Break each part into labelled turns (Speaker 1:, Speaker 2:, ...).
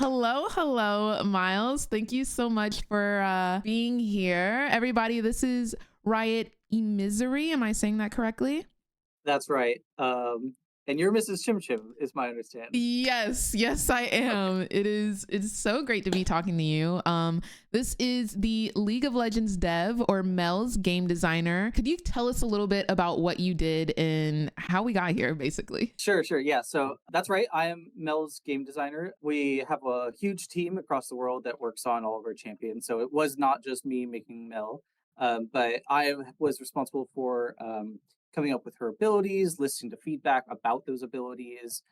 Speaker 1: Hello, Myles. Thank you so much for being here. Everybody, this is Riot Emizery. Am I saying that correctly?
Speaker 2: That's right. And you're Mrs. Chim Chim, is my understanding.
Speaker 1: Yes, I
Speaker 2: Okay.
Speaker 1: am. It's so great to be talking to you. This is the League of Legends dev or Mel's game designer. Could you tell us a little bit about what you did and how we got here, basically?
Speaker 2: Sure. Yeah. So that's right. I am Mel's game designer. We have a huge team across the world that works on all of our champions. So it was not just me making Mel, but I was responsible for coming up with her abilities, listening to feedback about those abilities,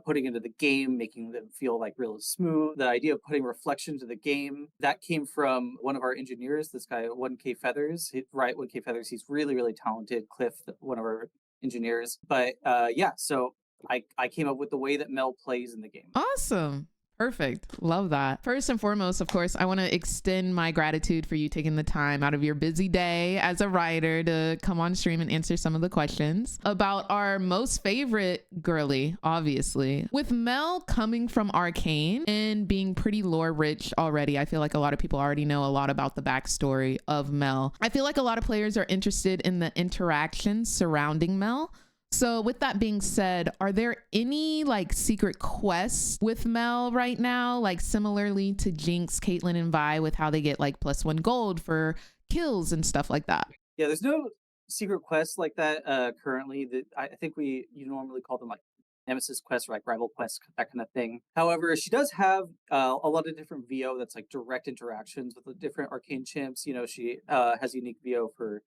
Speaker 2: putting into the game, making them feel like really smooth. The idea of putting reflection to the game that came from one of our engineers, this guy 1K Feathers, right? 1K Feathers. He's really talented. Cliff, one of our engineers. But yeah, so I came up with the way that Mel plays in the game.
Speaker 1: Awesome. Perfect. Love that. First and foremost, of course, I want to extend my gratitude for you taking the time out of your busy day as a writer to come on stream and answer some of the questions about our most favorite girly, obviously. With Mel coming from Arcane and being pretty lore rich already, I feel like a lot of people already know a lot about the backstory of Mel. I feel like a lot of players are interested in the interactions surrounding Mel. So with that being said, are there any like secret quests with Mel right now? Like similarly to Jinx, Caitlyn, and Vi with how they get like +1 gold for kills and stuff like that?
Speaker 2: Yeah, there's no secret quests like that currently. That I think you normally call them like nemesis quests or like rival quests, that kind of thing. However, she does have a lot of different VO that's like direct interactions with the different arcane chimps. You know, she has unique VO for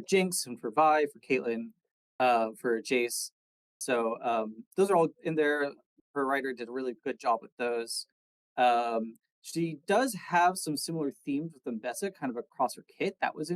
Speaker 2: Jinx and for Vi, for Caitlyn, for Jace. So those are all in there. Her writer did a really good job with those. She does have some similar themes with Ambessa kind of across her kit. That was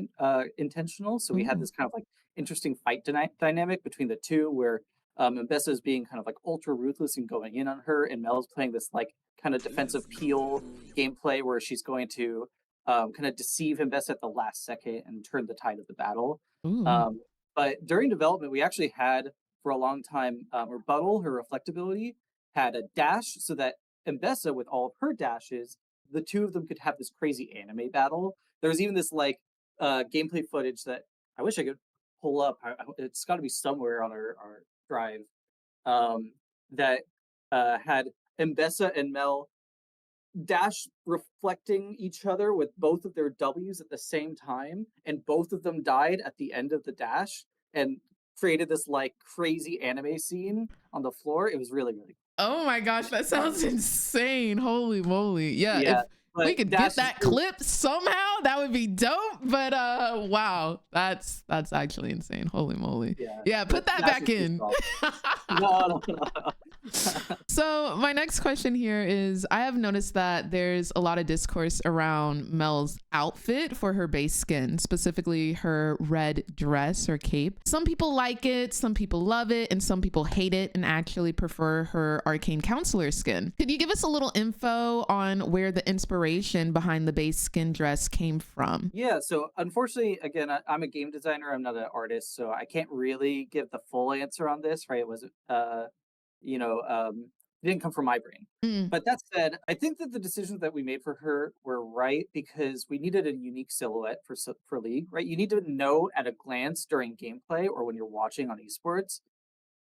Speaker 2: intentional. So we had
Speaker 1: Ooh.
Speaker 2: this kind of like interesting fight dynamic between the two where Ambessa is being kind of like ultra ruthless and going in on her, and Mel's playing this like kind of defensive peel gameplay where she's going to kind of deceive Ambessa at the last second and turn the tide of the battle.
Speaker 1: Ooh.
Speaker 2: Um, but during development, we actually had for a long time Rebuttal, her reflectability, had a dash so that Ambessa, with all of her dashes, the two of them could have this crazy anime battle. There was even this like gameplay footage that I wish I could pull up. It's got to be somewhere on our drive um, that had Ambessa and Mel dash reflecting each other with both of their W's at the same time, and both of them died at the end of the dash and created this like crazy anime scene on the floor. It was really
Speaker 1: Oh my gosh, that
Speaker 2: um,
Speaker 1: sounds insane. Holy moly. Yeah,
Speaker 2: yeah,
Speaker 1: if we
Speaker 2: but
Speaker 1: could get
Speaker 2: dash is
Speaker 1: that
Speaker 2: really
Speaker 1: clip somehow, that would be dope. But wow, that's actually insane. Holy moly.
Speaker 2: yeah,
Speaker 1: Yeah,
Speaker 2: but
Speaker 1: put that
Speaker 2: dash
Speaker 1: back
Speaker 2: is pretty
Speaker 1: in.
Speaker 2: strong. No.
Speaker 1: So my next question here is, I have noticed that there's a lot of discourse around Mel's outfit for her base skin, specifically her red dress or cape. Some people like it, some people love it, and some people hate it and actually prefer her arcane counselor skin. Could you give us a little info on where the inspiration behind the base skin dress came from?
Speaker 2: Yeah, so unfortunately, again, I'm a game designer. I'm not an artist, so I can't really give the full answer on this. Right? It was, you know, it didn't come from my brain.
Speaker 1: Mm,
Speaker 2: But that said, I think that the decisions that we made for her were right because we needed a unique silhouette for League. Right? You need to know at a glance during gameplay or when you're watching on esports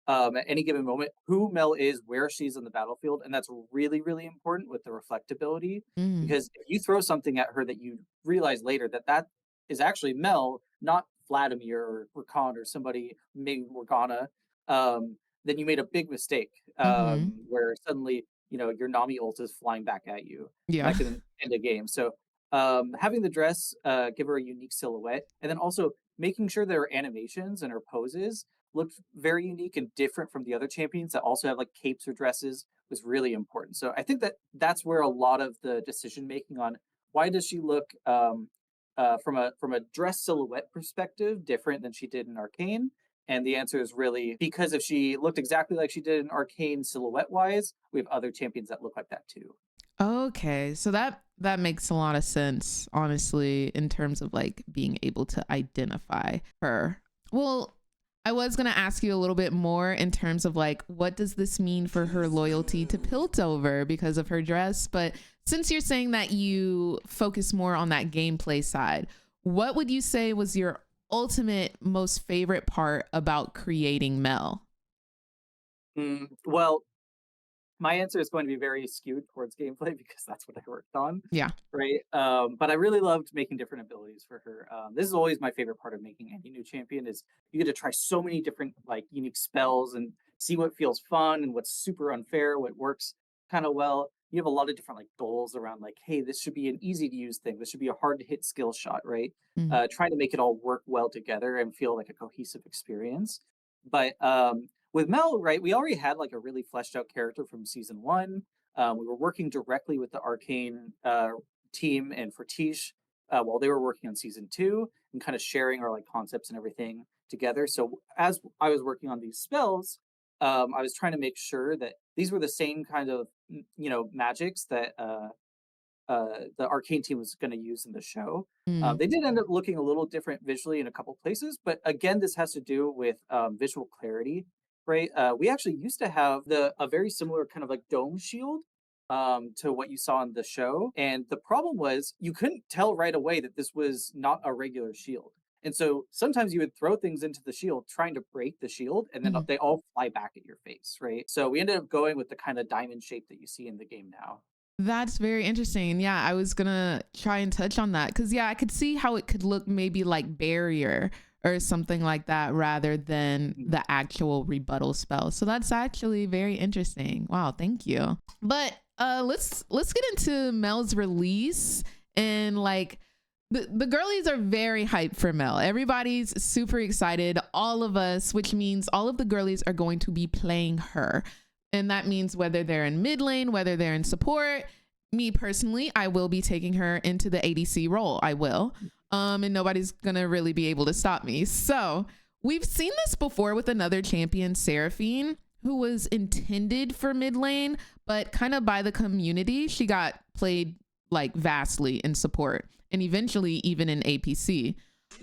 Speaker 2: at any given moment who Mel is, where she's in the battlefield, and that's really important with the reflectability.
Speaker 1: mm,
Speaker 2: Because if you throw something at her that you realize later that that is actually Mel, not Vladimir or Rakan or somebody, maybe Morgana, then you made a big mistake
Speaker 1: mm-hmm.
Speaker 2: where suddenly your Nami ult is flying back at you, and
Speaker 1: Yeah.
Speaker 2: that can end a game. So having the dress give her a unique silhouette, and then also making sure that her animations and her poses looked very unique and different from the other champions that also have like capes or dresses was really important. So I think that that's where a lot of the decision making on why does she look from a dress silhouette perspective different than she did in Arcane. And the answer is really because if she looked exactly like she did in Arcane silhouette wise, we have other champions that look like that too.
Speaker 1: Okay, so that makes a lot of sense, honestly, in terms of like being able to identify her. Well, I was going to ask you a little bit more in terms of like, what does this mean for her loyalty to Piltover because of her dress? But since you're saying that you focus more on that gameplay side, what would you say was your ultimate most favorite part about creating Mel?
Speaker 2: Well, my answer is going to be very skewed towards gameplay because that's what I worked on,
Speaker 1: Yeah.
Speaker 2: right? But I really loved making different abilities for her. This is always my favorite part of making any new champion is you get to try so many different like unique spells and see what feels fun and what's super unfair, what works kind of well. You have a lot of different like goals around like, hey, this should be an easy to use thing. This should be a hard to hit skill shot, right?
Speaker 1: Mm.
Speaker 2: Trying to make it all work well together and feel like a cohesive experience. But with Mel, right, we already had like a really fleshed out character from season one. We were working directly with the Arcane team and Fortiche while they were working on season two and kind of sharing our like concepts and everything together. So as I was working on these spells, I was trying to make sure that these were the same kind of magics that the Arcane team was going to use in the show.
Speaker 1: Mm.
Speaker 2: They did end up looking a little different visually in a couple places, but again, this has to do with visual clarity, right? We actually used to have a very similar kind of like dome shield to what you saw in the show, and the problem was you couldn't tell right away that this was not a regular shield. And so sometimes you would throw things into the shield trying to break the shield, and then
Speaker 1: Mm.
Speaker 2: they all fly back at your face, right? So we ended up going with the kind of diamond shape that you see in the game now.
Speaker 1: That's very interesting. Yeah, I was gonna try and touch on that because yeah, I could see how it could look maybe like barrier or something like that rather than the actual rebuttal spell. So that's actually very interesting. Wow, thank you. But let's get into Mel's release and like the girlies are very hyped for Mel. Everybody's super excited. All of us, which means all of the girlies are going to be playing her. And that means whether they're in mid lane, whether they're in support. Me personally, I will be taking her into the ADC role. I will. And nobody's gonna really be able to stop me. So we've seen this before with another champion, Seraphine, who was intended for mid lane, but kind of by the community, she got played like vastly in support and eventually even in APC.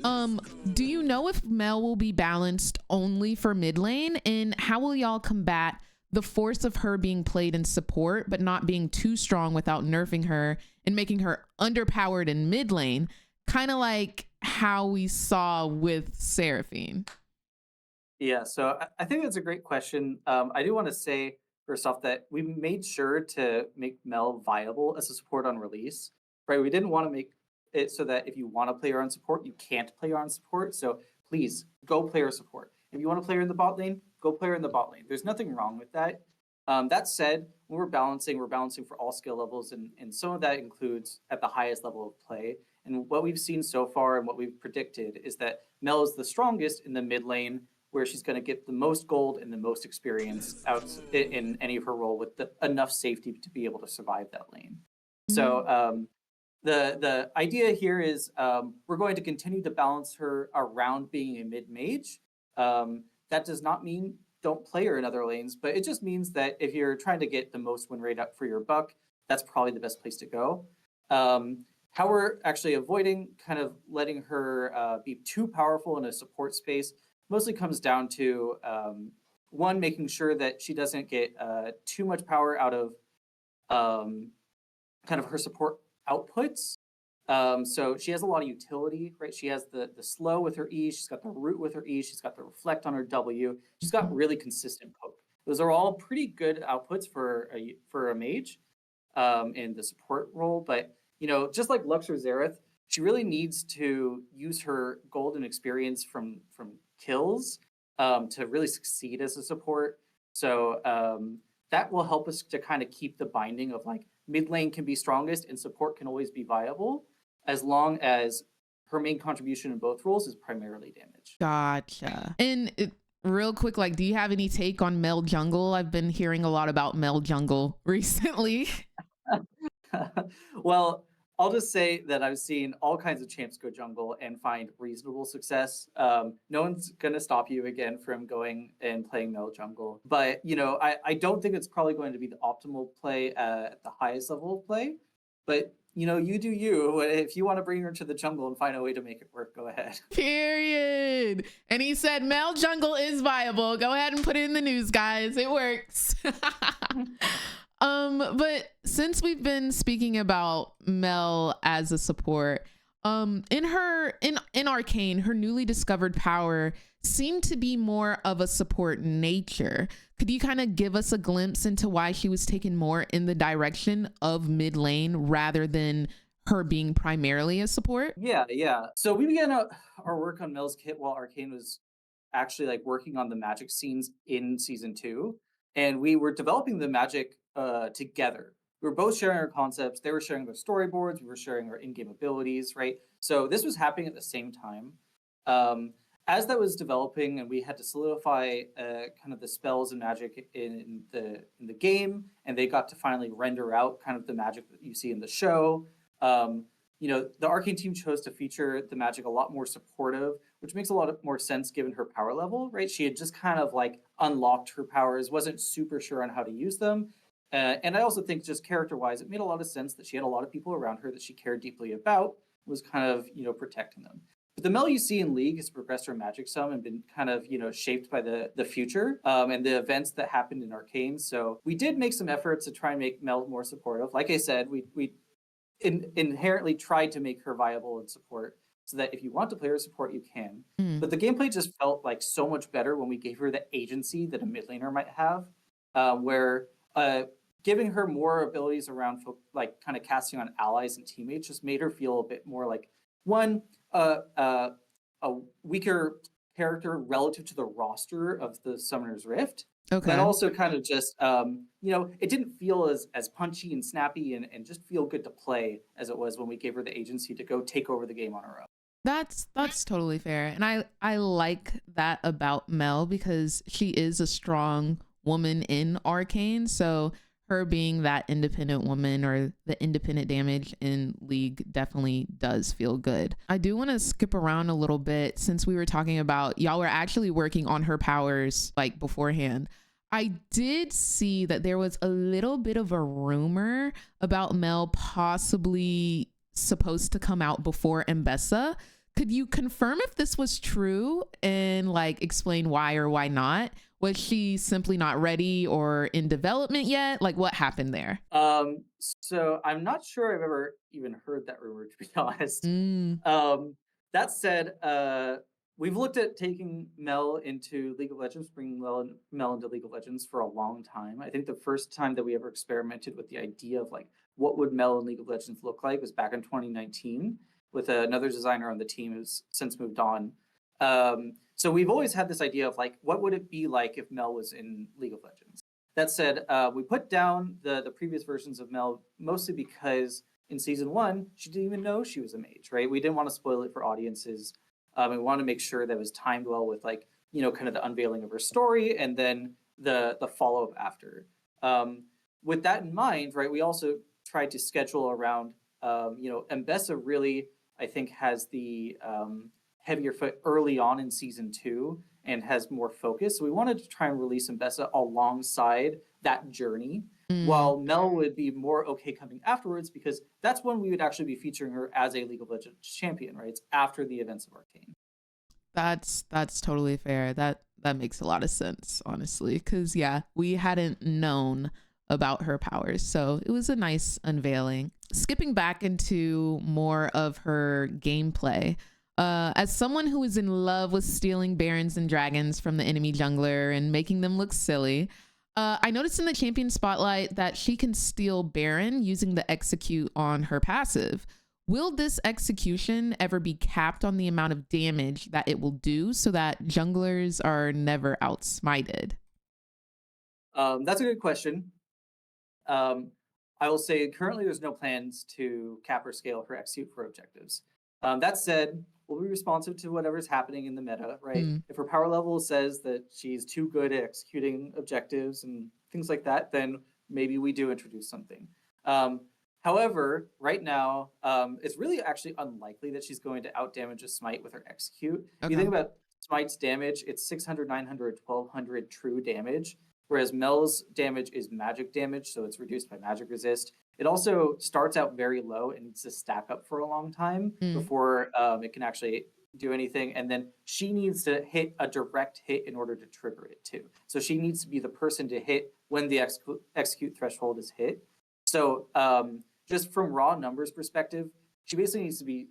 Speaker 1: Do you know if Mel will be balanced only for mid lane, and how will y'all combat the force of her being played in support but not being too strong without nerfing her and making her underpowered in mid lane, kind of like how we saw with Seraphine?
Speaker 2: Yeah, so I think that's a great question. I do want to say first off that we made sure to make Mel viable as a support on release, right? We didn't want to make it so that if you want to play her on support, you can't play her on support. So please go play her support. If you want to play her in the bot lane, go play her in the bot lane. There's nothing wrong with that. That said, when we're balancing for all skill levels, and some of that includes at the highest level of play. And what we've seen so far and what we've predicted is that Mel is the strongest in the mid lane, where she's going to get the most gold and the most experience out in any of her role with enough safety to be able to survive that lane. So the idea here is we're going to continue to balance her around being a mid mage. That does not mean don't play her in other lanes, but it just means that if you're trying to get the most win rate up for your buck, that's probably the best place to go. How we're actually avoiding kind of letting her be too powerful in a support space mostly comes down to one, making sure that she doesn't get too much power out of kind of her support outputs. So she has a lot of utility, right? She has the slow with her E, she's got the root with her E, she's got the reflect on her W, she's got really consistent poke. Those are all pretty good outputs for a mage in the support role. But just like Lux or Xerath, she really needs to use her golden experience from kills to really succeed as a support. So that will help us to kind of keep the binding of like mid lane can be strongest and support can always be viable, as long as her main contribution in both roles is primarily damage.
Speaker 1: Gotcha. And real quick, like, do you have any take on Mel Jungle? I've been hearing a lot about Mel Jungle recently.
Speaker 2: Well, I'll just say that I've seen all kinds of champs go jungle and find reasonable success. No one's gonna stop you again from going and playing Mel jungle, but I don't think it's probably going to be the optimal play at the highest level of play. But you do you. If you want to bring her to the jungle and find a way to make it work, go ahead.
Speaker 1: Period. And he said, Mel Jungle is viable. Go ahead and put it in the news, guys. It works. But since we've been speaking about Mel as a support, in Arcane, her newly discovered power seemed to be more of a support nature. Could you kind of give us a glimpse into why she was taken more in the direction of mid lane rather than her being primarily a support?
Speaker 2: Yeah. So we began our work on Mel's kit while Arcane was actually like working on the magic scenes in season 2, and we were developing the magic together. We were both sharing our concepts. They were sharing their storyboards. We were sharing our in-game abilities, right? So this was happening at the same time. As that was developing, and we had to solidify kind of the spells and magic in the game, and they got to finally render out kind of the magic that you see in the show. The Arcane team chose to feature the magic a lot more supportive, which makes a lot more sense given her power level, right? She had just kind of like unlocked her powers, wasn't super sure on how to use them. And I also think just character-wise, it made a lot of sense that she had a lot of people around her that she cared deeply about, was kind of, protecting them. But the Mel you see in League has progressed her magic some and been kind of, shaped by the future and the events that happened in Arcane. So we did make some efforts to try and make Mel more supportive. Like I said, we inherently tried to make her viable in support so that if you want to play her support, you can. But the gameplay just felt like so much better when we gave her the agency that a mid laner might have, where giving her more abilities around like kind of casting on allies and teammates just made her feel a bit more like a weaker character relative to the roster of the Summoner's Rift.
Speaker 1: Okay.
Speaker 2: That also kind of just, it didn't feel as punchy and snappy and just feel good to play as it was when we gave her the agency to go take over the game on her own.
Speaker 1: That's totally fair. And I like that about Mel because she is a strong woman in Arcane. So her being that independent woman or the independent damage in League definitely does feel good. I do want to skip around a little bit since we were talking about y'all were actually working on her powers like beforehand. I did see that there was a little bit of a rumor about Mel possibly supposed to come out before Ambessa. Could you confirm if this was true and like explain why or why not? Was she simply not ready or in development yet? Like what happened there?
Speaker 2: So I'm not sure I've ever even heard that rumor, to be honest. That said, we've looked at taking Mel into League of Legends, bringing Mel into League of Legends for a long time. I think the first time that we ever experimented with the idea of like what would Mel in League of Legends look like was back in 2019 with another designer on the team who's since moved on. So we've always had this idea of like, what would it be like if Mel was in League of Legends? That said, we put down the previous versions of Mel mostly because in season 1, she didn't even know she was a mage, right? We didn't want to spoil it for audiences. We wanted to make sure that it was timed well with like, kind of the unveiling of her story and then the follow-up after. With that in mind, right, we also tried to schedule around, Ambessa really, I think, has the heavier foot early on in season 2 and has more focus. So we wanted to try and release Ambessa alongside that journey, while Mel would be more okay coming afterwards because that's when we would actually be featuring her as a League of Legends champion, right? It's after the events of Arcane.
Speaker 1: That's totally fair. That makes a lot of sense, honestly, because yeah, we hadn't known about her powers, so it was a nice unveiling. Skipping back into more of her gameplay, as someone who is in love with stealing barons and dragons from the enemy jungler and making them look silly, I noticed in the champion spotlight that she can steal baron using the execute on her passive. Will this execution ever be capped on the amount of damage that it will do so that junglers are never outsmited?
Speaker 2: That's a good question. I will say currently there's no plans to cap or scale her execute for objectives. That said, we'll be responsive to whatever's happening in the meta, right? If her power level says that she's too good at executing objectives and things like that, then maybe we do introduce something. However, right now, it's really actually unlikely that she's going to outdamage a smite with her execute. If you think about smite's damage, it's 600, 900, 1200 true damage, whereas Mel's damage is magic damage, so it's reduced by magic resist. It also starts out very low and needs to stack up for a long time
Speaker 1: Mm,
Speaker 2: before it can actually do anything. And then she needs to hit a direct hit in order to trigger it too. So she needs to be the person to hit when the execute threshold is hit. So just from raw numbers perspective, she basically needs to be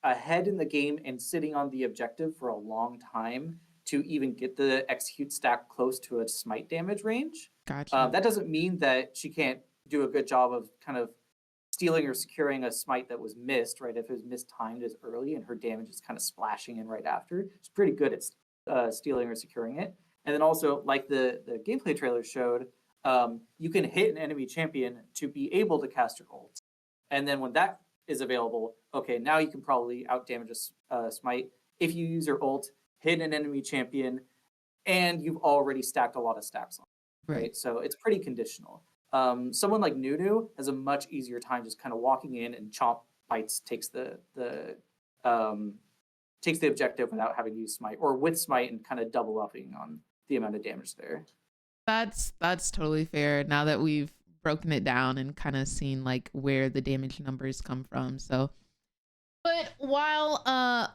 Speaker 2: ahead in the game and sitting on the objective for a long time to even get the execute stack close to a smite damage range.
Speaker 1: gotcha.
Speaker 2: That doesn't mean that she can't do a good job of kind of stealing or securing a smite that was missed, right? If it was mistimed as early and her damage is kind of splashing in right after, she's pretty good at stealing or securing it. And then also, like the gameplay trailer showed, you can hit an enemy champion to be able to cast your ult. And then when that is available, okay, now you can probably outdamage a smite if you use your ult, hit an enemy champion, and you've already stacked a lot of stacks on,
Speaker 1: Right.
Speaker 2: right? So it's pretty conditional. Someone like Nunu has a much easier time just kind of walking in and chomp bites takes um, takes the objective without having to use smite, or with smite and kind of double upping on the amount of damage there.
Speaker 1: That's totally fair now that we've broken it down and kind of seen like where the damage numbers come from. So but while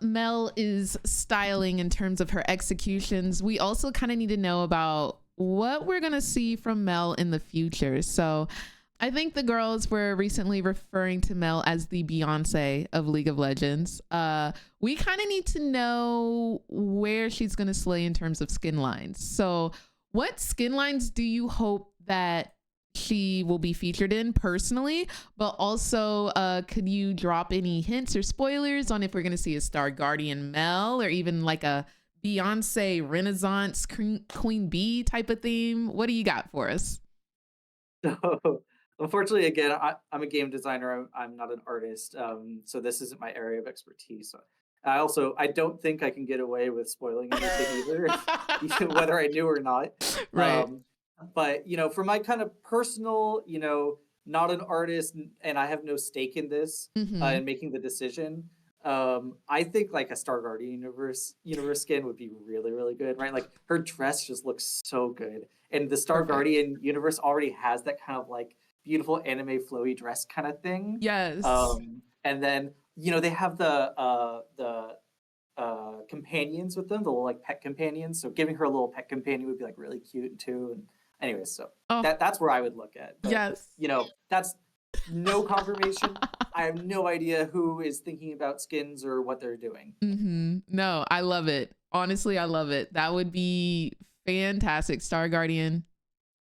Speaker 1: Mel is styling in terms of her executions, we also kind of need to know about what we're going to see from Mel in the future. So I think the girls were recently referring to Mel as the Beyonce of League of Legends. We kind of need to know where she's going to slay in terms of skin lines. So what skin lines do you hope that she will be featured in personally, but also could you drop any hints or spoilers on if we're going to see a Star Guardian Mel or even like a Beyonce Renaissance Queen Bee type of theme? What do you got for us?
Speaker 2: So, unfortunately, again, I'm a game designer. I'm not an artist, so this isn't my area of expertise. So I don't think I can get away with spoiling anything either, whether I knew or not.
Speaker 1: Right.
Speaker 2: Um, but for my kind of personal, not an artist, and I have no stake in this
Speaker 1: Mm-hmm.
Speaker 2: in making the decision. I think like a Star Guardian universe skin would be really really good, right? Like her dress just looks so good, and the Star
Speaker 1: Perfect.
Speaker 2: Guardian universe already has that kind of like beautiful anime flowy dress kind of thing.
Speaker 1: Yes.
Speaker 2: And then they have the companions with them, the little like pet companions. So giving her a little pet companion would be like really cute too. And anyways, so
Speaker 1: Oh,
Speaker 2: that's where I would look at. But
Speaker 1: yes.
Speaker 2: that's no confirmation. I have no idea who is thinking about skins or what they're doing.
Speaker 1: Mm-hmm. No, I love it. Honestly, I love it. That would be fantastic. Star Guardian.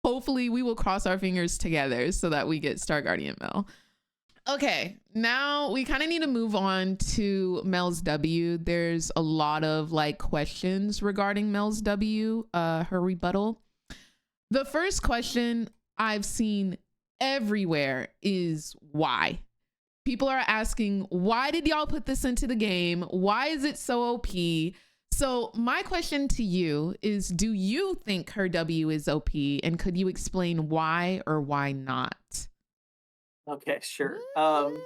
Speaker 1: Hopefully, we will cross our fingers together so that we get Star Guardian Mel. Okay, now we kind of need to move on to Mel's W. There's a lot of like questions regarding Mel's W, her rebuttal. The first question I've seen everywhere is why. People are asking, why did y'all put this into the game? Why is it so OP? So my question to you is, do you think her W is OP? And could you explain why or why not?
Speaker 2: Okay, sure.
Speaker 1: Woo!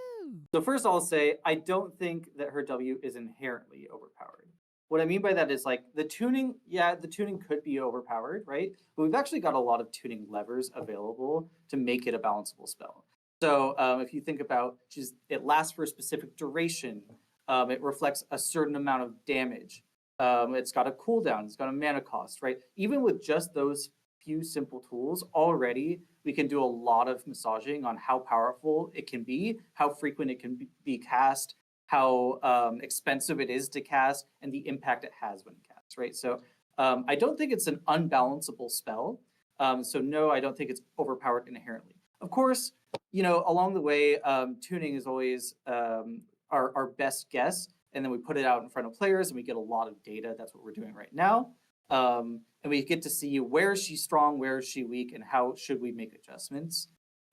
Speaker 2: So first I'll say I don't think that her W is inherently overpowered. What I mean by that is like the tuning, yeah, the tuning could be overpowered, right? But we've actually got a lot of tuning levers available to make it a balanceable spell. So if you think about it lasts for a specific duration, it reflects a certain amount of damage. It's got a cooldown, it's got a mana cost, right? Even with just those few simple tools, already we can do a lot of massaging on how powerful it can be, how frequent it can be cast, how expensive it is to cast, and the impact it has when it casts, right? So I don't think it's an unbalanceable spell. So no, I don't think it's overpowered inherently. Of course, along the way, tuning is always our best guess, and then we put it out in front of players, and we get a lot of data. That's what we're doing right now. And we get to see where is she strong, where is she weak, and how should we make adjustments.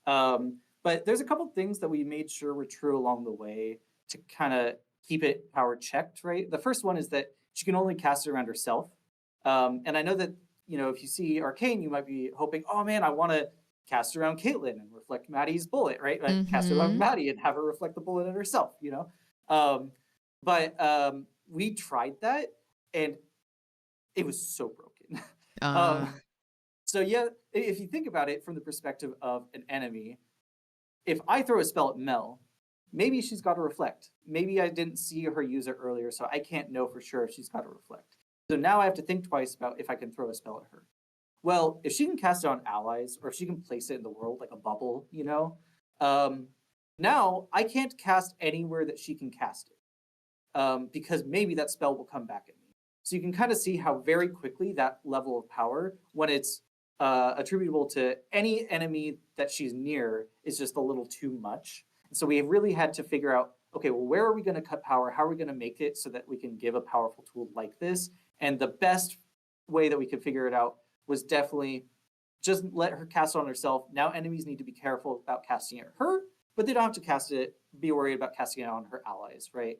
Speaker 2: But there's a couple things that we made sure were true along the way to kind of keep it power checked, right? The first one is that she can only cast it around herself. And I know that, if you see Arcane, you might be hoping, oh man, I want to cast it around Caitlyn and reflect Maddie's bullet, right? Like cast it around
Speaker 1: Mm-hmm.
Speaker 2: Maddie and have her reflect the bullet at herself. But we tried that and it was so broken. um,
Speaker 1: Uh,
Speaker 2: so yeah, if you think about it from the perspective of an enemy, if I throw a spell at Mel, maybe she's got to reflect. Maybe I didn't see her use it earlier, so I can't know for sure if she's got to reflect. So now I have to think twice about if I can throw a spell at her. Well, if she can cast it on allies, or if she can place it in the world like a bubble, now I can't cast anywhere that she can cast it, because maybe that spell will come back at me. So you can kind of see how very quickly that level of power, when it's attributable to any enemy that she's near, is just a little too much. And so we really had to figure out, okay, well, where are we going to cut power? How are we going to make it so that we can give a powerful tool like this? And the best way that we could figure it out was definitely just let her cast it on herself. Now enemies need to be careful about casting it at her, but they don't have to cast it, be worried about casting it on her allies, right?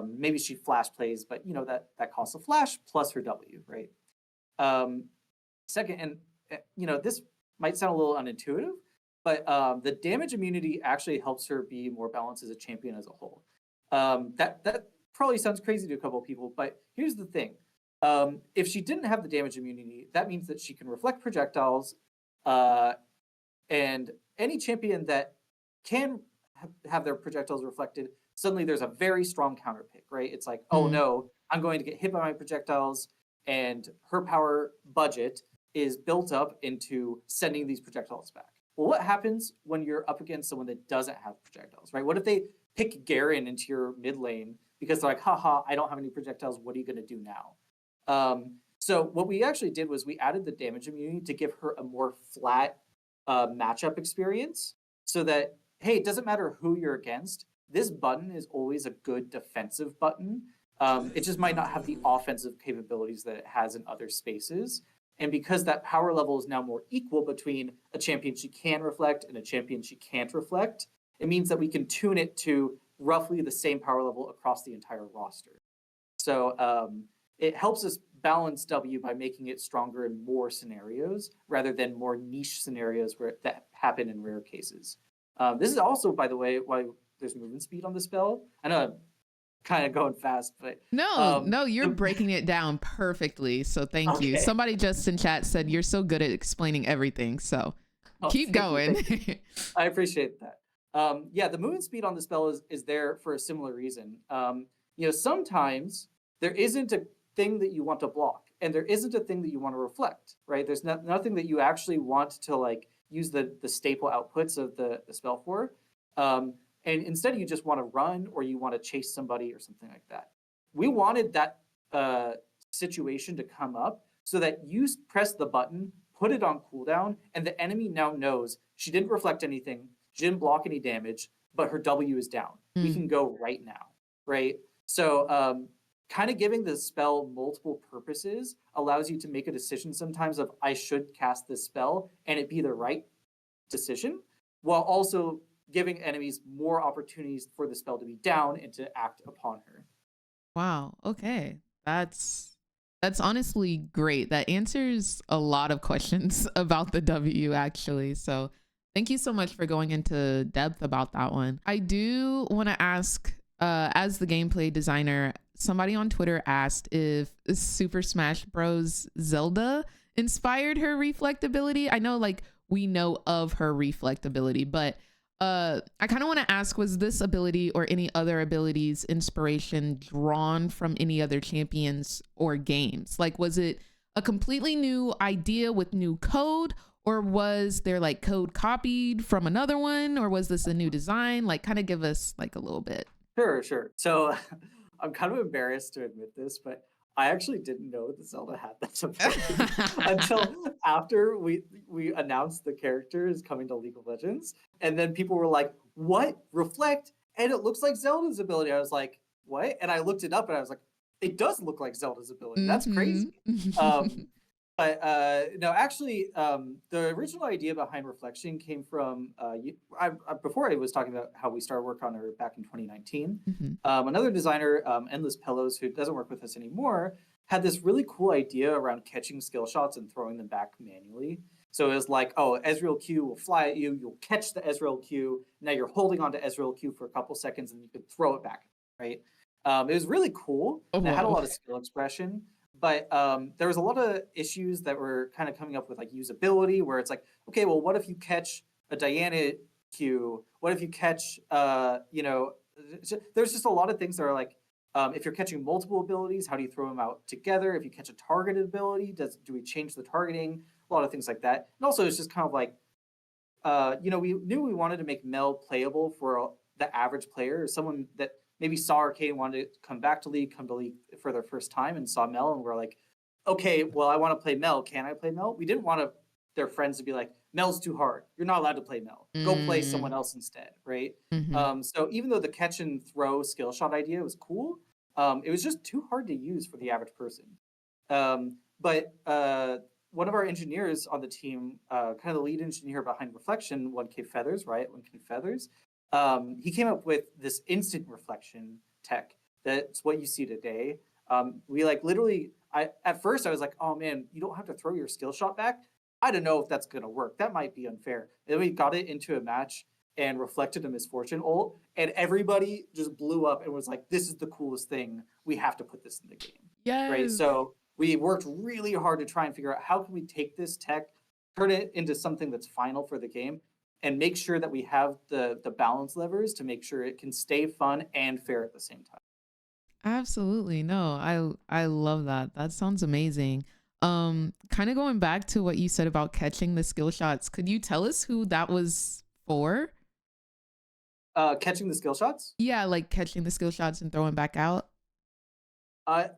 Speaker 2: Maybe she flash plays, but that costs a flash plus her W, right? Second, and this might sound a little unintuitive, but the damage immunity actually helps her be more balanced as a champion as a whole. That probably sounds crazy to a couple of people, but here's the thing. If she didn't have the damage immunity, that means that she can reflect projectiles, and any champion that can have their projectiles reflected, suddenly there's a very strong counter pick, right? It's like, oh no, I'm going to get hit by my projectiles, and her power budget is built up into sending these projectiles back. Well, what happens when you're up against someone that doesn't have projectiles, right? What if they pick Garen into your mid lane because they're like, haha, I don't have any projectiles, what are you going to do now? So what we actually did was we added the damage immunity to give her a more flat matchup experience, so that, hey, it doesn't matter who you're against, this button is always a good defensive button. It just might not have the offensive capabilities that it has in other spaces. And because that power level is now more equal between a champion she can reflect and a champion she can't reflect, it means that we can tune it to roughly the same power level across the entire roster. So it helps us balance W by making it stronger in more scenarios rather than more niche scenarios that happen in rare cases. This is also, by the way, why there's movement speed on the spell. I know I'm kind of going fast, but
Speaker 1: no, you're breaking it down perfectly. So thank you. Somebody just in chat said you're so good at explaining everything. So keep going.
Speaker 2: You. I appreciate that. The movement speed on the spell is there for a similar reason. Sometimes there isn't a thing that you want to block, and there isn't a thing that you want to reflect, right? There's nothing that you actually want to use the staple outputs of the spell for. And instead you just want to run, or you want to chase somebody or something like that. We wanted that situation to come up so that you press the button, put it on cooldown, and the enemy now knows she didn't reflect anything, she didn't block any damage, but her W is down. We can go right now, right? So kind of giving the spell multiple purposes allows you to make a decision sometimes of, I should cast this spell, and it be the right decision, while also giving enemies more opportunities for the spell to be down and to act upon her.
Speaker 1: Wow. Okay. That's honestly great. That answers a lot of questions about the W, actually. So thank you so much for going into depth about that one. I do want to ask, as the gameplay designer, somebody on Twitter asked if Super Smash Bros. Zelda inspired her reflectability. I know we know of her reflectability, but I kind of want to ask, was this ability or any other abilities inspiration drawn from any other champions or games? Was it a completely new idea with new code, or was there code copied from another one, or was this a new design? Kind of give us a little bit.
Speaker 2: Sure. So I'm kind of embarrassed to admit this, but I actually didn't know that Zelda had that ability until after we announced the character is coming to League of Legends. And then people were like, what? Reflect? And it looks like Zelda's ability. I was like, what? And I looked it up and I was like, it does look like Zelda's ability. That's crazy. But no, actually, the original idea behind Reflection came from, before I was talking about how we started work on her back in 2019, another designer, Endless Pillows, who doesn't work with us anymore, had this really cool idea around catching skill shots and throwing them back manually. So it was like, oh, Ezreal Q will fly at you, you'll catch the Ezreal Q, now you're holding onto Ezreal Q for a couple seconds and you can throw it back, right? It was really cool, and it had a lot of skill expression. But there was a lot of issues that were kind of coming up with usability, where it's like, okay, well, what if you catch a Diana Q? What if you catch, there's just a lot of things that are like, if you're catching multiple abilities, how do you throw them out together? If you catch a targeted ability, do we change the targeting? A lot of things like that. And also, it's just kind of like, we knew we wanted to make Mel playable for the average player, someone that maybe saw Arcane, wanted to come back to League, come to League for their first time, and saw Mel, and we're like, okay, well, I want to play Mel. Can I play Mel? We didn't want their friends to be like, Mel's too hard. You're not allowed to play Mel. Go play someone else instead, right? So even though the catch and throw skill shot idea was cool, it was just too hard to use for the average person. But one of our engineers on the team, kind of the lead engineer behind Reflection, 1K Feathers, right? 1K Feathers. He came up with this instant reflection tech. That's what you see today. We like literally, at first I was like, oh man, you don't have to throw your skill shot back. I don't know if that's going to work. That might be unfair. And then we got it into a match and reflected a misfortune ult, and everybody just blew up and was like, this is the coolest thing. We have to put this in the game.
Speaker 1: Yes.
Speaker 2: Right? So we worked really hard to try and figure out how can we take this tech, turn it into something that's final for the game, and make sure that we have the balance levers to make sure it can stay fun and fair at the same time.
Speaker 1: Absolutely. No, I love that. That sounds amazing. Kind of going back to what you said about catching the skill shots, could you tell us who that was for?
Speaker 2: Catching the skill shots?
Speaker 1: Yeah, like catching the skill shots and throwing back out.
Speaker 2: Uh,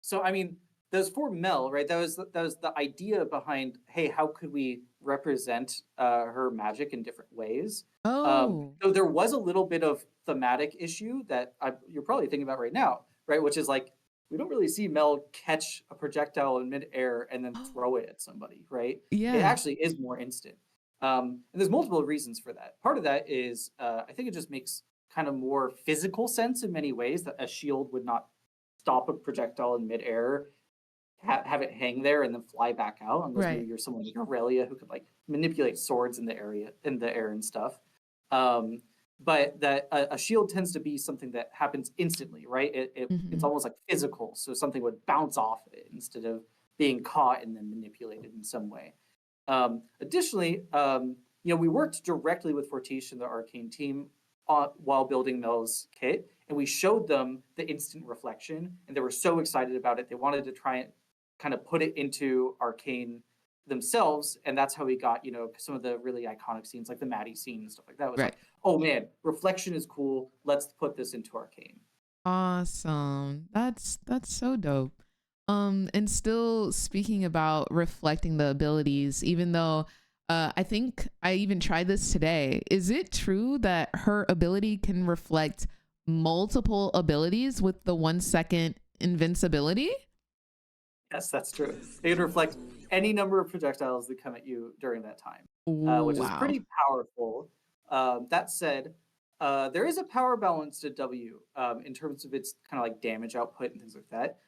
Speaker 2: so I mean, there's for Mel, right? That was the idea behind, hey, how could we represent her magic in different ways?
Speaker 1: Oh,
Speaker 2: So there was a little bit of thematic issue that you're probably thinking about right now, right? Which is like, we don't really see Mel catch a projectile in midair and then throw it at somebody, right?
Speaker 1: yeah.
Speaker 2: It actually is more instant. And there's multiple reasons for that. Part of that is, I think it just makes kind of more physical sense in many ways that a shield would not stop a projectile in midair, have it hang there and then fly back out, unless maybe
Speaker 1: Right.
Speaker 2: you're someone like Aurelia who could like manipulate swords in the air and stuff. But that a shield tends to be something that happens instantly, right? It's almost like physical, so something would bounce off it instead of being caught and then manipulated in some way. Additionally, we worked directly with Fortiche and the Arcane team while building Mel's kit, and we showed them the instant reflection, and they were so excited about it. They wanted to try and kind of put it into Arcane themselves, and that's how we got some of the really iconic scenes, like the Maddie scene and stuff like that. It was
Speaker 1: Right.
Speaker 2: like, oh man, reflection is cool. Let's put this into Arcane.
Speaker 1: Awesome. That's so dope. And still speaking about reflecting the abilities, even though I think I even tried this today. Is it true that her ability can reflect multiple abilities with the 1 second invincibility?
Speaker 2: Yes, that's true. It can reflect any number of projectiles that come at you during that time, which is
Speaker 1: Wow.
Speaker 2: pretty powerful. That said, there is a power balance to W in terms of its kind of like damage output and things like that.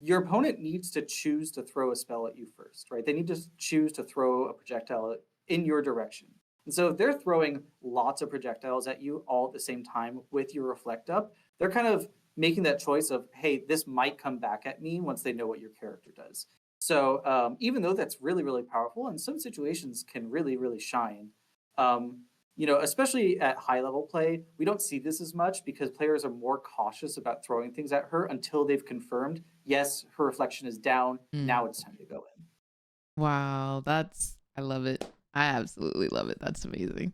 Speaker 2: Your opponent needs to choose to throw a spell at you first, right? They need to choose to throw a projectile in your direction. And so if they're throwing lots of projectiles at you all at the same time with your reflect up, they're kind of making that choice of, hey, this might come back at me once they know what your character does. So even though that's really, really powerful, in some situations can really, really shine. Especially at high level play, we don't see this as much because players are more cautious about throwing things at her until they've confirmed, yes, her reflection is down. Now it's time to go in.
Speaker 1: Wow, I love it. I absolutely love it. That's amazing.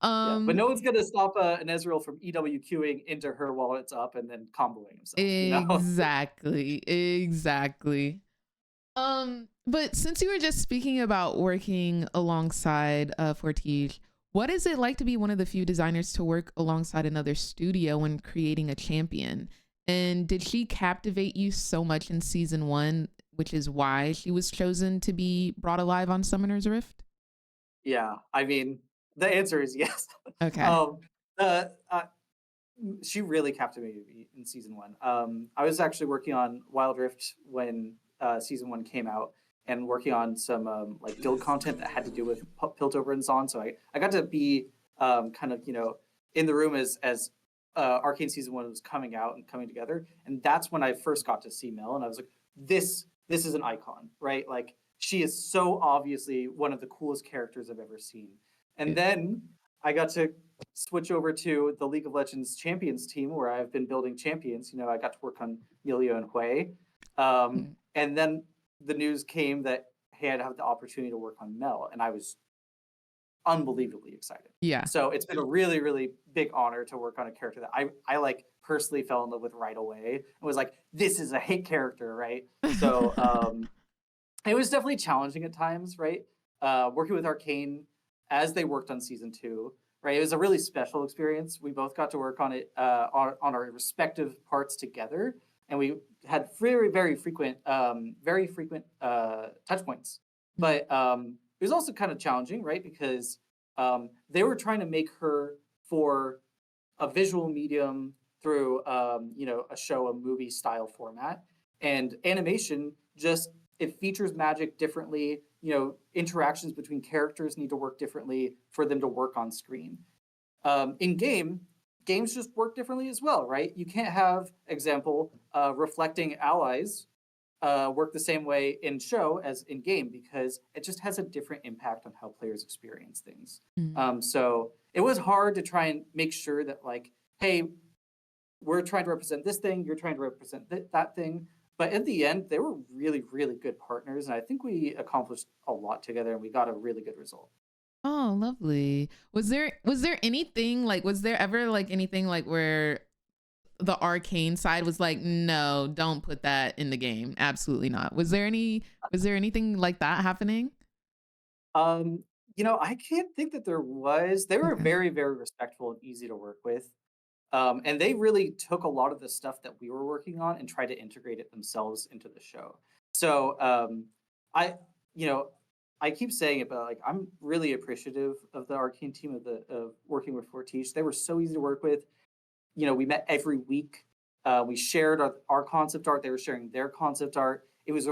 Speaker 2: Yeah, but no one's gonna stop an Ezreal from EWQing into her while it's up and then comboing himself.
Speaker 1: Exactly. Exactly. But since you were just speaking about working alongside Fortiche, what is it like to be one of the few designers to work alongside another studio when creating a champion? And did she captivate you so much in season 1, which is why she was chosen to be brought alive on Summoner's Rift?
Speaker 2: Yeah, I mean, the answer is yes.
Speaker 1: Okay.
Speaker 2: um, she really captivated me in season 1. I was actually working on Wild Rift when season 1 came out, and working on some like guild content that had to do with Piltover and so on. So I got to be kind of in the room as Arcane season 1 was coming out and coming together, and that's when I first got to see Mel, and I was like, this is an icon, right? Like, she is so obviously one of the coolest characters I've ever seen. And then I got to switch over to the League of Legends Champions team where I've been building champions. I got to work on Milio and Hui. And then the news came that, hey, I'd have the opportunity to work on Mel, and I was unbelievably excited.
Speaker 1: Yeah.
Speaker 2: So it's been a really, really big honor to work on a character that I like personally fell in love with right away and was like, this is a hate character, right? So it was definitely challenging at times, right? Working with Arcane as they worked on season 2, right? It was a really special experience. We both got to work on it on our respective parts together, and we had very, very frequent touch points. But it was also kind of challenging, right? Because they were trying to make her for a visual medium through a show, a movie style format, and animation just it features magic differently. Interactions between characters need to work differently for them to work on screen. In games just work differently as well, right? You can't have example reflecting allies work the same way in show as in game because it just has a different impact on how players experience things. So it was hard to try and make sure that hey, we're trying to represent this thing, you're trying to represent that thing. But in the end, they were really, really good partners. And I think we accomplished a lot together and we got a really good result.
Speaker 1: Oh, lovely. Was there anything was there ever anything where the Arcane side was like, no, don't put that in the game? Absolutely not. Was there anything like that happening?
Speaker 2: I can't think that there was. They were
Speaker 1: Okay.
Speaker 2: very, very respectful and easy to work with. And they really took a lot of the stuff that we were working on and tried to integrate it themselves into the show. So I, I keep saying it, but I'm really appreciative of the Arcane team of working with Fortiche. They were so easy to work with. We met every week. We shared our concept art. They were sharing their concept art. It was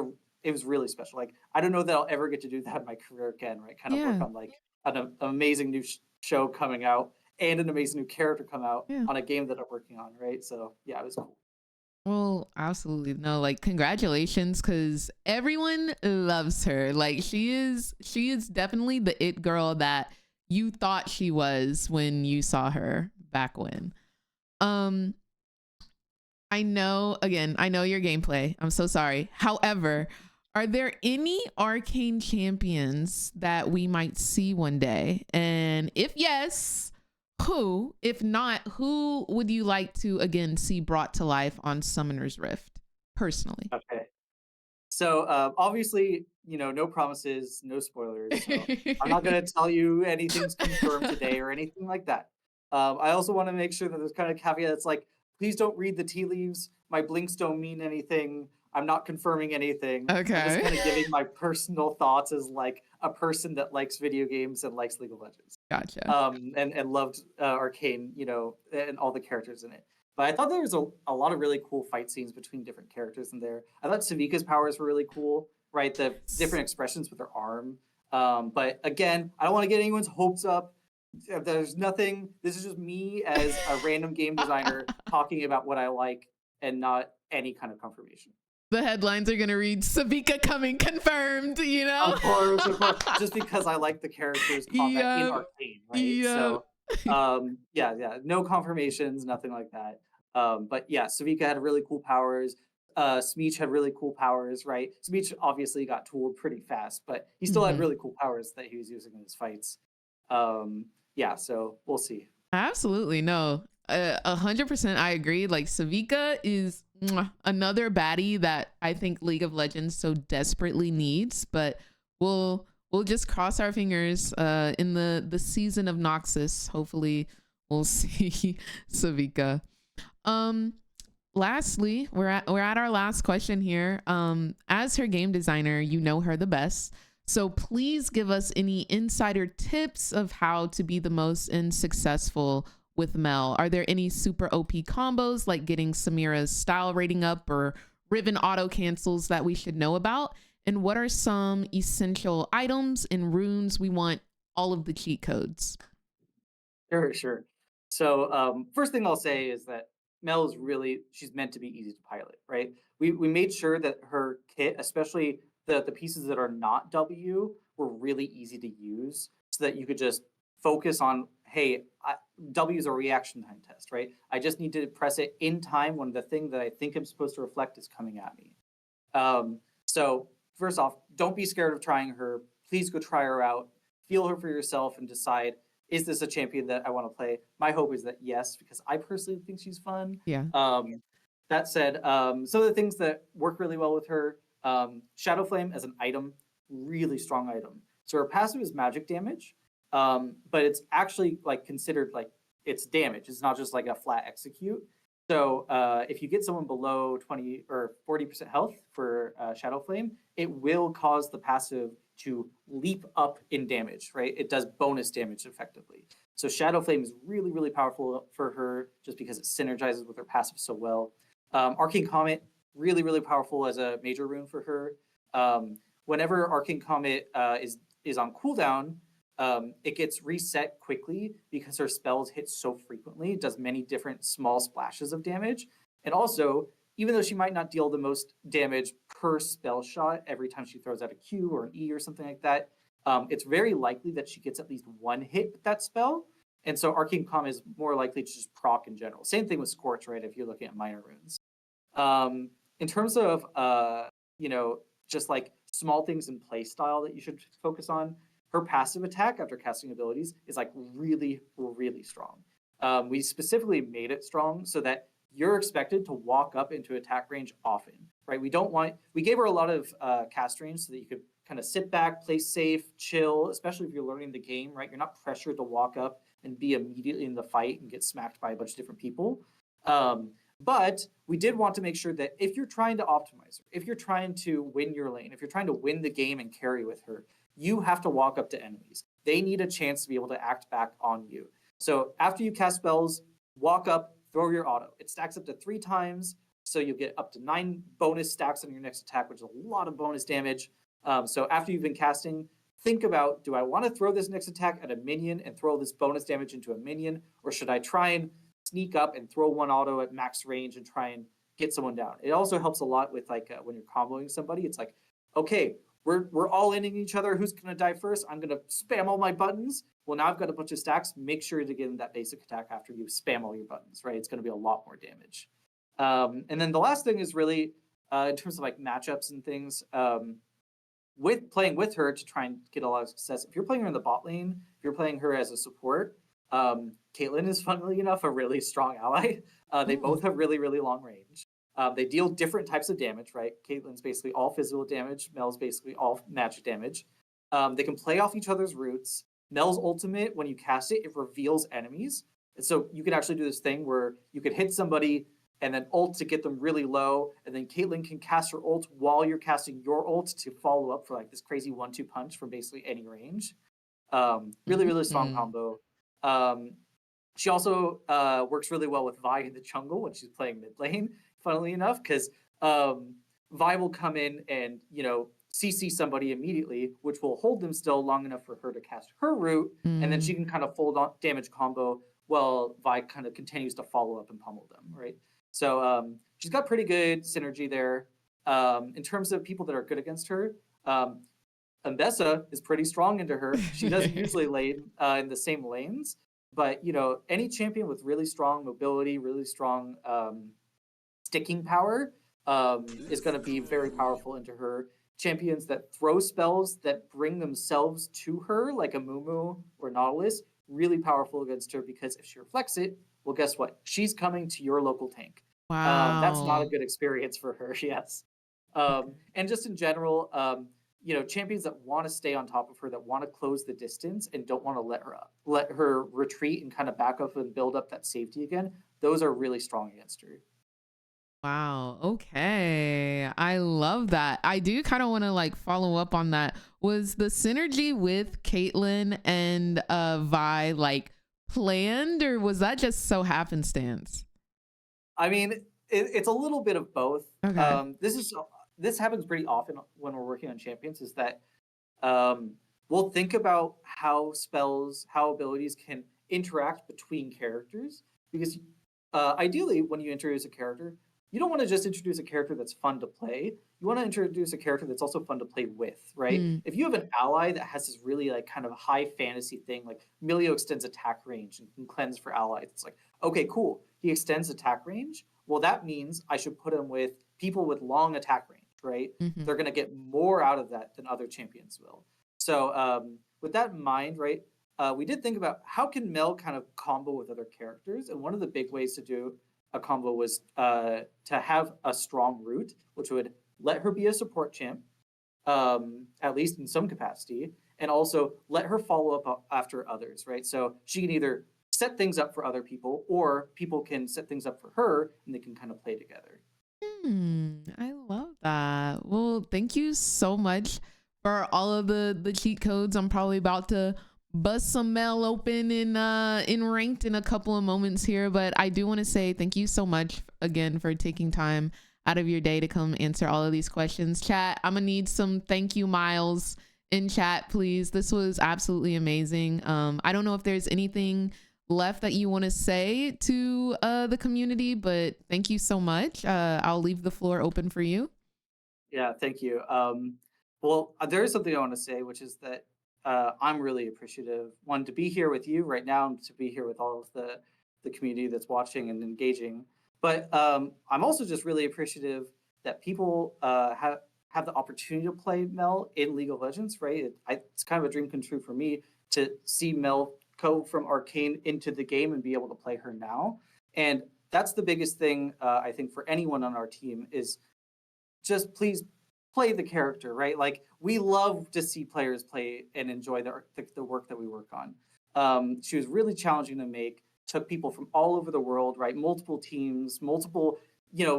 Speaker 2: really special. I don't know that I'll ever get to do that in my career again, right? Kind of work on an amazing new show coming out and an amazing new character come out on a game that I'm working on, right? So yeah, it was cool.
Speaker 1: Well, absolutely. No, congratulations, because everyone loves her. She is definitely the it girl that you thought she was when you saw her back when. I know your gameplay. I'm so sorry. However, are there any Arcane champions that we might see one day? And if yes, who? If not, who would you like to again see brought to life on Summoner's Rift personally?
Speaker 2: Okay. So obviously, no promises, no spoilers. So I'm not going to tell you anything's confirmed today or anything like that. I also want to make sure that there's kind of caveat that's please don't read the tea leaves. My blinks don't mean anything. I'm not confirming anything.
Speaker 1: Okay.
Speaker 2: I'm just kind of giving my personal thoughts as a person that likes video games and likes League of Legends.
Speaker 1: Gotcha.
Speaker 2: And loved Arcane, and all the characters in it. But I thought there was a lot of really cool fight scenes between different characters in there. I thought Savika's powers were really cool, right? The different expressions with her arm. But again, I don't want to get anyone's hopes up. There's nothing. This is just me as a random game designer talking about what I like and not any kind of confirmation.
Speaker 1: The headlines are going to read Savika coming confirmed,
Speaker 2: Of course. Just because I like the characters in Arcane, right? So, no confirmations, nothing like that. But yeah, Savika had really cool powers. Smeech had really cool powers, right? Smeech obviously got tooled pretty fast, but he still had really cool powers that he was using in his fights. So we'll see.
Speaker 1: Absolutely. No, 100% I agree. Savika is another baddie that I think League of Legends so desperately needs, but we'll just cross our fingers in the season of Noxus. Hopefully we'll see Savika. Lastly, we're at our last question here. As her game designer, you know her the best. So please give us any insider tips of how to be the most successful with Mel. Are there any super OP combos like getting Samira's style rating up or Riven auto cancels that we should know about? And what are some essential items and runes we want all of the cheat codes?
Speaker 2: Sure. So first thing I'll say is that Mel is she's meant to be easy to pilot, right? We made sure that her kit, especially the pieces that are not W, were really easy to use so that you could just focus on, hey, W is a reaction time test, right? I just need to press it in time when the thing that I think I'm supposed to reflect is coming at me. So first off, don't be scared of trying her. Please go try her out, feel her for yourself, and decide, is this a champion that I want to play? My hope is that yes, because I personally think she's fun.
Speaker 1: Yeah.
Speaker 2: That said, some of the things that work really well with her, Shadow Flame as an item, really strong item. So her passive is magic damage, but it's actually like considered like it's damage. It's not just like a flat execute. So if you get someone below 20 or 40% health for Shadow Flame, it will cause the passive to leap up in damage, right? It does bonus damage effectively. So Shadow Flame is really, really powerful for her just because it synergizes with her passive so well. Arcane Comet, really, really powerful as a major rune for her. Whenever Arcane Comet is on cooldown, it gets reset quickly because her spells hit so frequently. It does many different small splashes of damage. And also, even though she might not deal the most damage per spell shot every time she throws out a Q or an E or something like that, it's very likely that she gets at least one hit with that spell. And so Arcane Comet is more likely to just proc in general. Same thing with Scorch, right? If you're looking at minor runes. In terms of, just like small things in play style that you should focus on, her passive attack after casting abilities is like really, really strong. We specifically made it strong so that you're expected to walk up into attack range often, right? We gave her a lot of cast range so that you could kind of sit back, play safe, chill, especially if you're learning the game, right? You're not pressured to walk up and be immediately in the fight and get smacked by a bunch of different people. But we did want to make sure that if you're trying to optimize her, if you're trying to win your lane, if you're trying to win the game and carry with her, you have to walk up to enemies. They need a chance to be able to act back on you. So after you cast spells, walk up, throw your auto. It stacks up to 3 times, so you'll get up to 9 bonus stacks on your next attack, which is a lot of bonus damage. So after you've been casting, think about, do I want to throw this next attack at a minion and throw this bonus damage into a minion, or should I try and sneak up and throw one auto at max range and try and get someone down? It also helps a lot with like when you're comboing somebody. It's like, okay, we're all ending each other. Who's going to die first? I'm going to spam all my buttons. Well, now I've got a bunch of stacks. Make sure to get in that basic attack after you spam all your buttons, right? It's going to be a lot more damage. And then the last thing is really in terms of like matchups and things, with playing with her to try and get a lot of success. If you're playing her in the bot lane, if you're playing her as a support, Caitlyn is, funnily enough, a really strong ally. They both have really, really long range. They deal different types of damage, right? Caitlyn's basically all physical damage. Mel's basically all magic damage. They can play off each other's roots. Mel's ultimate, when you cast it, it reveals enemies. And so you can actually do this thing where you could hit somebody and then ult to get them really low, and then Caitlyn can cast her ult while you're casting your ult to follow up for like this crazy 1-2 punch from basically any range. Really, really strong combo. She also works really well with Vi in the jungle when she's playing mid lane, funnily enough, because Vi will come in and, CC somebody immediately, which will hold them still long enough for her to cast her root, and then she can kind of fold on damage combo while Vi kind of continues to follow up and pummel them, right? So she's got pretty good synergy there. In terms of people that are good against her, Ambessa is pretty strong into her. She doesn't usually lane in the same lanes, but any champion with really strong mobility, really strong sticking power is going to be very powerful into her. Champions that throw spells that bring themselves to her, like a Mumu or Nautilus, really powerful against her, because if she reflects it, well, guess what? She's coming to your local tank.
Speaker 1: Wow.
Speaker 2: That's not a good experience for her, yes. And just in general, champions that want to stay on top of her, that want to close the distance and don't want to let her retreat and kind of back up and build up that safety again, those are really strong against her.
Speaker 1: Wow. Okay. I love that. I do kind of want to like follow up on that. Was the synergy with Caitlyn and Vi like planned, or was that just so happenstance?
Speaker 2: I mean, it's a little bit of both.
Speaker 1: Okay.
Speaker 2: This happens pretty often when we're working on champions, is that we'll think about how spells, how abilities can interact between characters, because ideally when you introduce a character, you don't want to just introduce a character that's fun to play. You want to introduce a character that's also fun to play with, right?
Speaker 1: Mm,
Speaker 2: If you have an ally that has this really like kind of high fantasy thing, like Milio extends attack range and can cleanse for allies, it's like, okay, cool. He extends attack range. Well, that means I should put him with people with long attack range, right?
Speaker 1: hmm
Speaker 2: They're going to get more out of that than other champions will. So with that in mind, right, we did think about how can Mel kind of combo with other characters, and one of the big ways to do a combo was to have a strong root, which would let her be a support champ, at least in some capacity, and also let her follow up after others, right? So she can either set things up for other people, or people can set things up for her, and they can kind of play together.
Speaker 1: I love that. Well, thank you so much for all of the cheat codes. I'm probably about to bust some mail open in ranked in a couple of moments here, but I do want to say thank you so much again for taking time out of your day to come answer all of these questions. Chat, I'm gonna need some thank you Myles in chat, please. This was absolutely amazing. I don't know if there's anything left that you want to say to the community, but thank you so much. I'll leave the floor open for you.
Speaker 2: Yeah, thank you. Well, there is something I want to say, which is that I'm really appreciative, one, to be here with you right now, and to be here with all of the community that's watching and engaging. But I'm also just really appreciative that people have the opportunity to play Mel in League of Legends. Right, it's kind of a dream come true for me to see Mel go from Arcane into the game and be able to play her now. And that's the biggest thing I think for anyone on our team is just please play the character, right? Like we love to see players play and enjoy the work that we work on. She was really challenging to make. Took people from all over the world, right? Multiple teams, multiple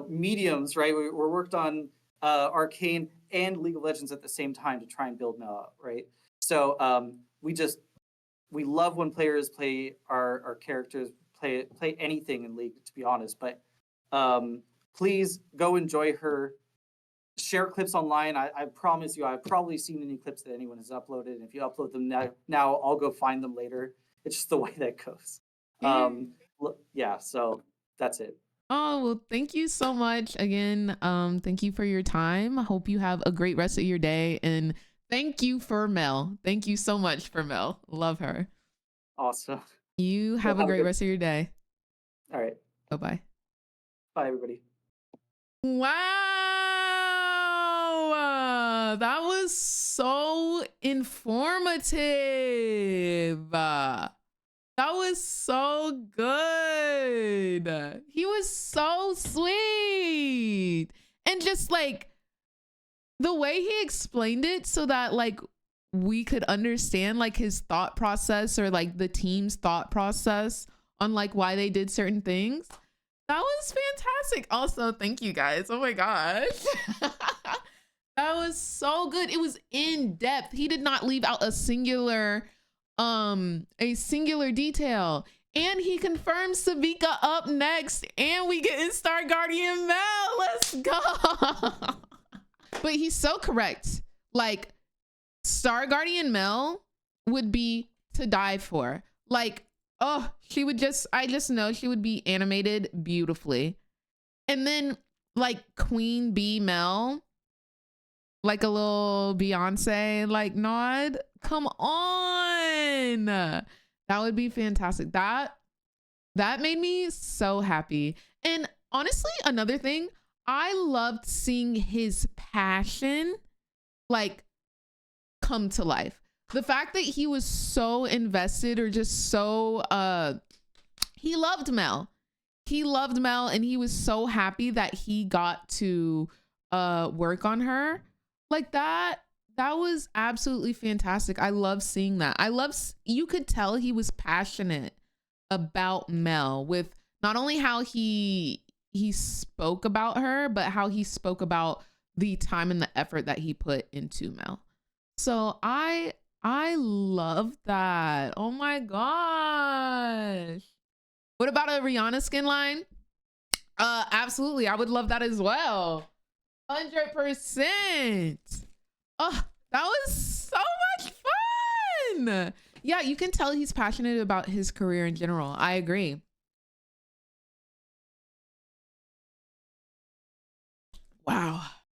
Speaker 2: mediums, right? We worked on Arcane and League of Legends at the same time to try and build Mel up, right? So we love when players play our characters, play anything in League, to be honest. But please go enjoy her, share clips online. I promise you, I've probably seen any clips that anyone has uploaded. And if you upload them now I'll go find them later. It's just the way that goes. Yeah, so that's it.
Speaker 1: Oh, well, thank you so much again. Thank you for your time. I hope you have a great rest of your day. And thank you for Mel. Thank you so much for Mel. Love her.
Speaker 2: Awesome.
Speaker 1: You
Speaker 2: Well,
Speaker 1: have a
Speaker 2: have a
Speaker 1: great
Speaker 2: good.
Speaker 1: rest of your day.
Speaker 2: All right.
Speaker 1: Bye-bye.
Speaker 2: Bye, everybody.
Speaker 1: Wow. That was so informative. That was so good. He was so sweet. And just like the way he explained it so that like we could understand like his thought process or like the team's thought process on like why they did certain things. That was fantastic. Also, thank you guys. Oh my gosh. That was so good. It was in depth. He did not leave out a singular detail. And he confirmed Savika up next, and we get in Star Guardian Mel. Let's go. But he's so correct. Like Star Guardian Mel would be to die for. Like, oh, I just know she would be animated beautifully. And then like Queen Bee Mel, like a little Beyonce like nod. Come on. That would be fantastic. That made me so happy. And honestly, another thing, I loved seeing his passion like come to life. The fact that he was so invested or just so he loved Mel. He loved Mel and he was so happy that he got to work on her. Like that was absolutely fantastic. I love seeing that. You could tell he was passionate about Mel with not only how he spoke about her, but how he spoke about the time and the effort that he put into Mel. So I love that. Oh my gosh. What about a Rihanna skin line? Absolutely. I would love that as well. 100%. Oh, that was so much fun. Yeah, you can tell he's passionate about his career in general. I agree. Wow.